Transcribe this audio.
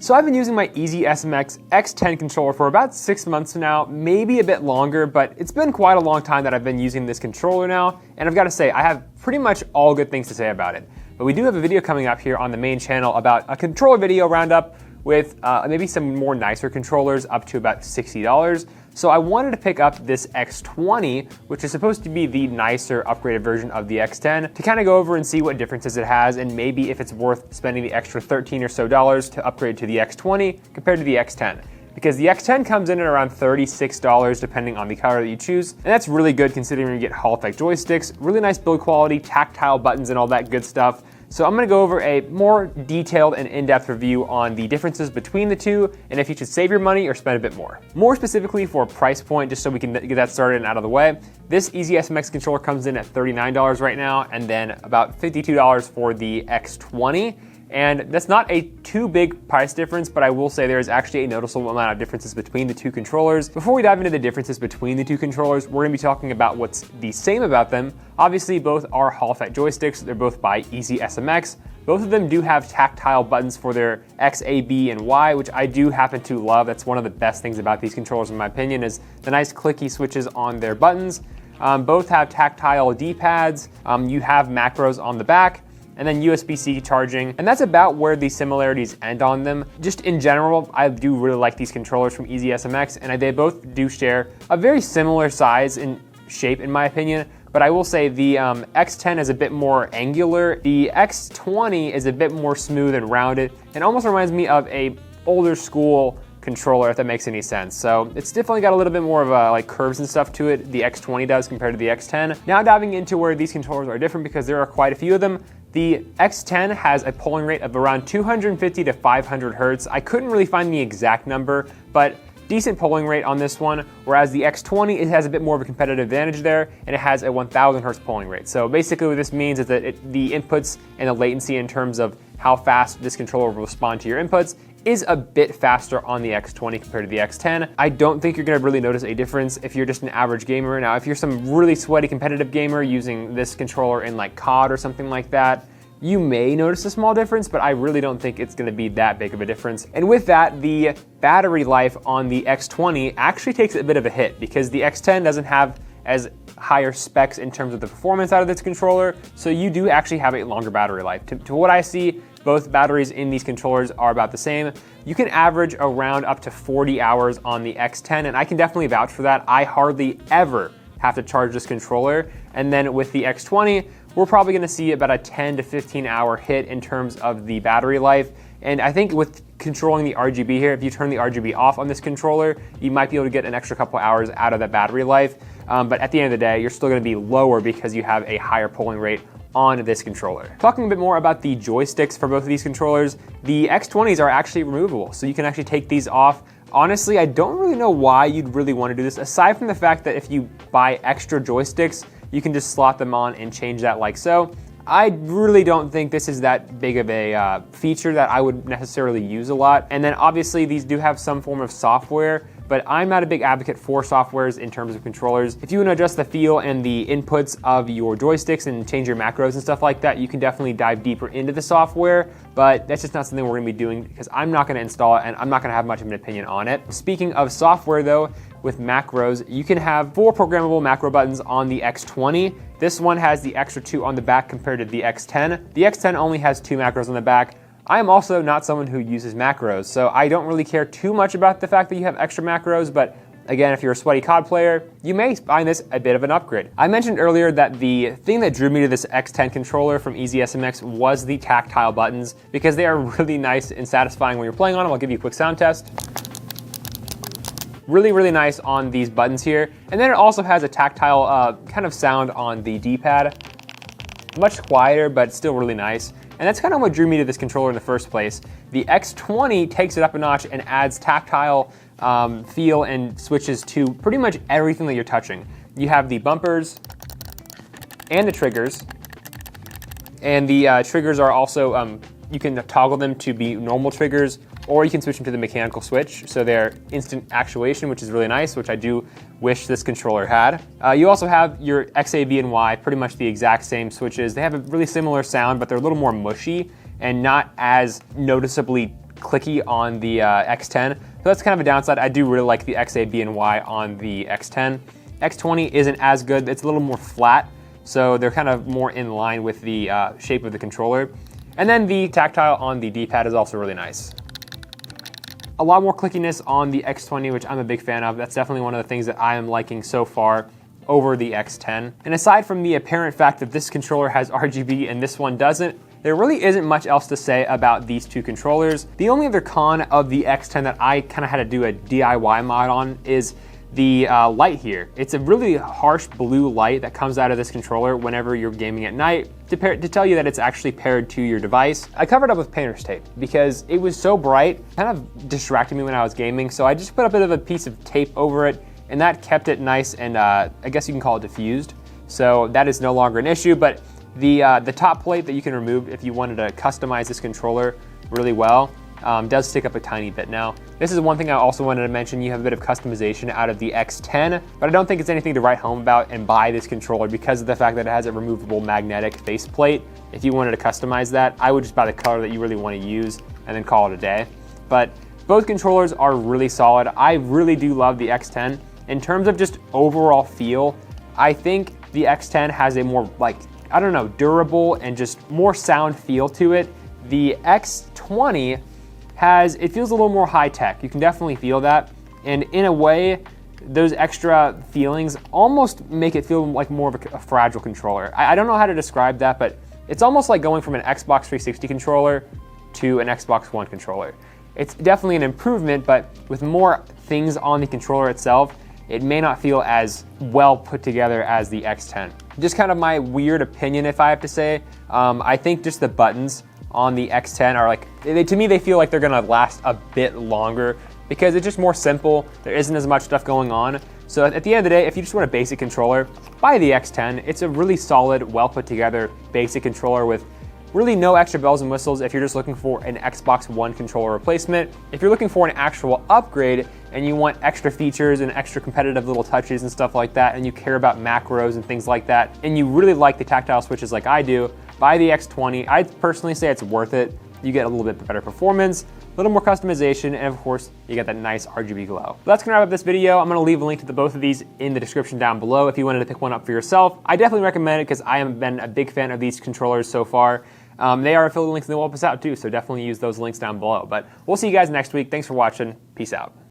So I've been using my EasySMX X10 controller for about 6 months now, maybe a bit longer, but it's been quite a long time that I've been using this controller now, and I've got to say, I have pretty much all good things to say about it. But we do have a video coming up here on the main channel about a controller video roundup with maybe some more nicer controllers up to about $60. So I wanted to pick up this X20, which is supposed to be the nicer upgraded version of the X10, to kind of go over and see what differences it has and maybe if it's worth spending the extra $13 or so to upgrade to the X20 compared to the X10. Because the X10 comes in at around $36 depending on the color that you choose, and that's really good considering you get Hall-effect joysticks, really nice build quality, tactile buttons and all that good stuff. So I'm going to go over a more detailed and in-depth review on the differences between the two and if you should save your money or spend a bit more. More specifically for price point, just so we can get that started and out of the way, this EasySMX controller comes in at $39 right now and then about $52 for the X20. And that's not a too big price difference, but I will say there is actually a noticeable amount of differences between the two controllers. Before we dive into the differences between the two controllers, we're gonna be talking about what's the same about them. Obviously, both are Hall-effect joysticks. They're both by EasySMX. Both of them do have tactile buttons for their X, A, B, and Y, which I do happen to love. That's one of the best things about these controllers, in my opinion, is the nice clicky switches on their buttons. Both have tactile D-pads. You have macros on the back, and then USB-C charging, and that's about where the similarities end on them. Just in general, I do really like these controllers from EasySMX, and they both do share a very similar size and shape in my opinion, but I will say the X10 is a bit more angular. The X20 is a bit more smooth and rounded, and almost reminds me of a older school controller, if that makes any sense. So it's definitely got a little bit more of like curves and stuff to it, the X20 does compared to the X10. Now diving into where these controllers are different, because there are quite a few of them. The X10 has a polling rate of around 250 to 500 hertz. I couldn't really find the exact number, but decent polling rate on this one, whereas the X20, it has a bit more of a competitive advantage there, and it has a 1000 hertz polling rate. So basically what this means is that the inputs and the latency in terms of how fast this controller will respond to your inputs is a bit faster on the X20 compared to the X10. I don't think you're gonna really notice a difference if you're just an average gamer. Now, if you're some really sweaty competitive gamer using this controller in like COD or something like that, you may notice a small difference, but I really don't think it's gonna be that big of a difference. And with that, the battery life on the X20 actually takes a bit of a hit because the X10 doesn't have as higher specs in terms of the performance out of this controller, so you do actually have a longer battery life. To what I see, both batteries in these controllers are about the same. You can average around up to 40 hours on the X10, and I can definitely vouch for that. I hardly ever have to charge this controller. And then with the X20, we're probably gonna see about a 10 to 15 hour hit in terms of the battery life. And I think with controlling the RGB here, if you turn the RGB off on this controller, you might be able to get an extra couple hours out of that battery life. But at the end of the day, you're still gonna be lower because you have a higher polling rate on this controller. Talking a bit more about the joysticks for both of these controllers, the X20s are actually removable, so you can actually take these off. Honestly, I don't really know why you'd really want to do this, aside from the fact that if you buy extra joysticks, you can just slot them on and change that like so. I really don't think this is that big of a feature that I would necessarily use a lot. And then obviously these do have some form of software, but I'm not a big advocate for softwares in terms of controllers. If you want to adjust the feel and the inputs of your joysticks and change your macros and stuff like that, you can definitely dive deeper into the software, but that's just not something we're gonna be doing because I'm not gonna install it and I'm not gonna have much of an opinion on it. Speaking of software though, with macros, you can have 4 programmable macro buttons on the X20. This one has the extra 2 on the back compared to the X10. The X10 only has 2 macros on the back. I am also not someone who uses macros, so I don't really care too much about the fact that you have extra macros, but again, if you're a sweaty COD player, you may find this a bit of an upgrade. I mentioned earlier that the thing that drew me to this X10 controller from EasySMX was the tactile buttons, because they are really nice and satisfying when you're playing on them. I'll give you a quick sound test. Really, really nice on these buttons here. And then it also has a tactile kind of sound on the D-pad. Much quieter, but still really nice. And that's kind of what drew me to this controller in the first place. The X20 takes it up a notch and adds tactile feel and switches to pretty much everything that you're touching. You have the bumpers and the triggers. And the triggers are also, you can toggle them to be normal triggers, or you can switch them to the mechanical switch. So they're instant actuation, which is really nice, which I do wish this controller had. You also have your X, A, B, and Y, pretty much the exact same switches. They have a really similar sound, but they're a little more mushy and not as noticeably clicky on the X10. So that's kind of a downside. I do really like the X, A, B, and Y on the X10. X20 isn't as good. It's a little more flat, so they're kind of more in line with the shape of the controller. And then the tactile on the D-pad is also really nice. A lot more clickiness on the X20, which I'm a big fan of. That's definitely one of the things that I am liking so far over the X10. And aside from the apparent fact that this controller has RGB and this one doesn't, there really isn't much else to say about these two controllers. The only other con of the X10 that I kind of had to do a DIY mod on is the light here. It's a really harsh blue light that comes out of this controller whenever you're gaming at night to tell you that it's actually paired to your device. I covered up with painter's tape because it was so bright, kind of distracted me when I was gaming, so I just put a bit of a piece of tape over it, and that kept it nice and I guess you can call it diffused. So that is no longer an issue, but the top plate that you can remove if you wanted to customize this controller really well does stick up a tiny bit. Now, this is one thing I also wanted to mention. You have a bit of customization out of the X10, but I don't think it's anything to write home about and buy this controller because of the fact that it has a removable magnetic faceplate. If you wanted to customize that, I would just buy the color that you really want to use and then call it a day. But both controllers are really solid. I really do love the X10. In terms of just overall feel, I think the X10 has a more, like, I don't know, durable and just more sound feel to it. The X20 it feels a little more high tech. You can definitely feel that. And in a way, those extra feelings almost make it feel like more of a fragile controller. I don't know how to describe that, but it's almost like going from an Xbox 360 controller to an Xbox One controller. It's definitely an improvement, but with more things on the controller itself, it may not feel as well put together as the X10. Just kind of my weird opinion, if I have to say. I think just the buttons on the X10 are like, to me, they feel like they're gonna last a bit longer because it's just more simple. There isn't as much stuff going on. So at the end of the day, if you just want a basic controller, buy the X10. It's a really solid, well put together basic controller with really no extra bells and whistles if you're just looking for an Xbox One controller replacement. If you're looking for an actual upgrade and you want extra features and extra competitive little touches and stuff like that, and you care about macros and things like that, and you really like the tactile switches like I do, buy the X20. I'd personally say it's worth it. You get a little bit better performance, a little more customization, and of course, you get that nice RGB glow. That's gonna wrap up this video. I'm gonna leave a link to both of these in the description down below if you wanted to pick one up for yourself. I definitely recommend it because I have been a big fan of these controllers so far. They are affiliate links and they'll help us out too, so definitely use those links down below. But we'll see you guys next week. Thanks for watching. Peace out.